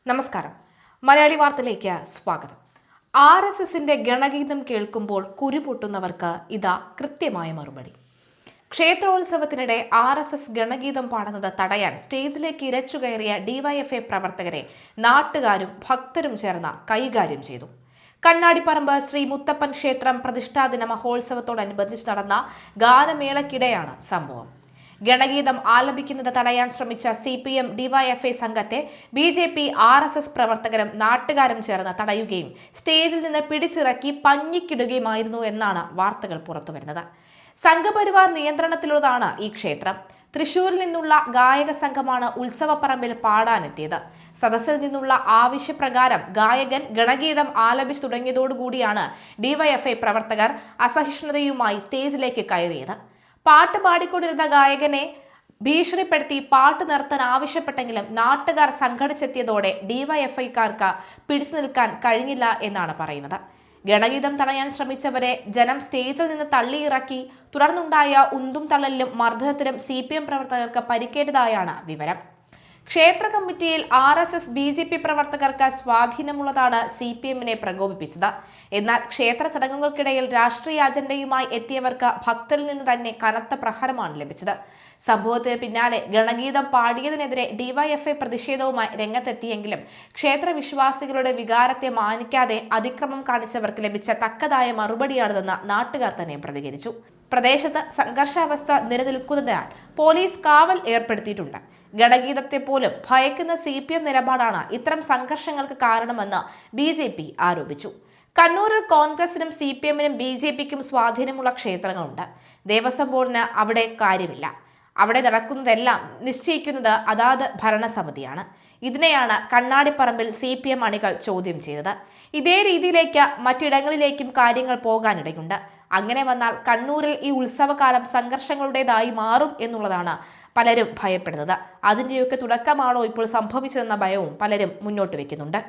നമസ്കാരം. മലയാളി വാർത്തയിലേക്ക് സ്വാഗതം. RSSന്റെ ഗണഗീതം കേൾക്കുമ്പോൾ കുരുപൊട്ടുന്നവർക്ക് ഇതാ കൃത്യമായ മറുപടി. ക്ഷേത്രോത്സവത്തിനിടെ RSS ഗണഗീതം പാടുന്നത് തടയാൻ സ്റ്റേജിലേക്ക് ഇരച്ചുകയറിയ DYFI പ്രവർത്തകരെ നാട്ടുകാരും ഭക്തരും ചേർന്ന് കൈകാര്യം ചെയ്തു. കണ്ണാടിപ്പറമ്പ് ശ്രീ മുത്തപ്പൻ ക്ഷേത്രം പ്രതിഷ്ഠാദിന മഹോത്സവത്തോടനുബന്ധിച്ച് നടന്ന ഗാനമേളയ്ക്കിടെയാണ് സംഭവം. ഗണഗീതം ആലപിക്കുന്നത് തടയാൻ ശ്രമിച്ച CPM DYFI സംഘത്തെ BJP RSS പ്രവർത്തകരും നാട്ടുകാരും ചേർന്ന് തടയുകയും സ്റ്റേജിൽ നിന്ന് പിടിച്ചിറക്കി പഞ്ഞിക്കിടുകയുമായിരുന്നു എന്നാണ് വാർത്തകൾ പുറത്തുവരുന്നത്. സംഘപരിവാർ നിയന്ത്രണത്തിലുള്ളതാണ് ഈ ക്ഷേത്രം. തൃശൂരിൽ നിന്നുള്ള ഗായക സംഘമാണ് ഉത്സവപ്പറമ്പിൽ പാടാനെത്തിയത്. സദസ്സിൽ നിന്നുള്ള ആവശ്യപ്രകാരം ഗായകൻ ഗണഗീതം ആലപിച്ചു തുടങ്ങിയതോടുകൂടിയാണ് DYFI പ്രവർത്തകർ അസഹിഷ്ണുതയുമായി സ്റ്റേജിലേക്ക് കയറിയത്. പാട്ട് പാടിക്കൊണ്ടിരുന്ന ഗായകനെ ഭീഷണിപ്പെടുത്തി പാട്ട് നിർത്താൻ ആവശ്യപ്പെട്ടെങ്കിലും നാട്ടുകാർ സംഘടിച്ചെത്തിയതോടെ DYFIക്കാർക്ക് പിടിച്ചു നിൽക്കാൻ കഴിഞ്ഞില്ല എന്നാണ് പറയുന്നത്. ഗണഗീതം തടയാൻ ശ്രമിച്ചവരെ ജനം സ്റ്റേജിൽ നിന്ന് തള്ളിയിറക്കി. തുടർന്നുണ്ടായ ഉന്തും തള്ളലിലും മർദ്ദനത്തിലും CPM പ്രവർത്തകർക്ക് പരിക്കേറ്റതായാണ് വിവരം. ക്ഷേത്ര കമ്മിറ്റിയിൽ RSS BJP പ്രവർത്തകർക്ക് സ്വാധീനമുള്ളതാണ് CPMനെ പ്രകോപിപ്പിച്ചത്. എന്നാൽ ക്ഷേത്ര ചടങ്ങുകൾക്കിടയിൽ രാഷ്ട്രീയ അജണ്ടയുമായി എത്തിയവർക്ക് ഭക്തരിൽ നിന്ന് തന്നെ കനത്ത പ്രഹരമാണ് ലഭിച്ചത്. സംഭവത്തിന് പിന്നാലെ ഗണഗീതം പാടിയതിനെതിരെ DYFI പ്രതിഷേധവുമായി രംഗത്തെത്തിയെങ്കിലും ക്ഷേത്ര വിശ്വാസികളുടെ വികാരത്തെ മാനിക്കാതെ അതിക്രമം കാണിച്ചവർക്ക് ലഭിച്ച തക്കതായ മറുപടിയാണിതെന്ന് നാട്ടുകാർ തന്നെ പ്രതികരിച്ചു. പ്രദേശത്ത് സംഘർഷാവസ്ഥ നിലനിൽക്കുന്നതിനാൽ പോലീസ് കാവൽ ഏർപ്പെടുത്തിയിട്ടുണ്ട്. ഗണഗീതത്തെ പോലും ഭയക്കുന്ന CPM നിലപാടാണ് ഇത്തരം സംഘർഷങ്ങൾക്ക് കാരണമെന്ന് BJP ആരോപിച്ചു. കണ്ണൂരിൽ കോൺഗ്രസിനും CPMനും BJPക്കും സ്വാധീനമുള്ള ക്ഷേത്രങ്ങളുണ്ട്. ദേവസ്വം ബോർഡിന് അവിടെ കാര്യമില്ല. അവിടെ നടക്കുന്നതെല്ലാം നിശ്ചയിക്കുന്നത് അതാത് ഭരണസമിതിയാണ്. ഇതിനെയാണ് കണ്ണാടിപ്പറമ്പിൽ CPM അണികൾ ചോദ്യം ചെയ്തത്. ഇതേ രീതിയിലേക്ക് മറ്റിടങ്ങളിലേക്കും കാര്യങ്ങൾ പോകാനിടയുണ്ട്. അങ്ങനെ വന്നാൽ കണ്ണൂരിൽ ഈ ഉത്സവകാലം സംഘർഷങ്ങളുടേതായി മാറും എന്നുള്ളതാണ് പലരും ഭയപ്പെടുന്നത്. അതിൻ്റെയൊക്കെ തുടക്കമാണോ ഇപ്പോൾ സംഭവിച്ചതെന്ന ഭയവും പലരും മുന്നോട്ട് വയ്ക്കുന്നുണ്ട്.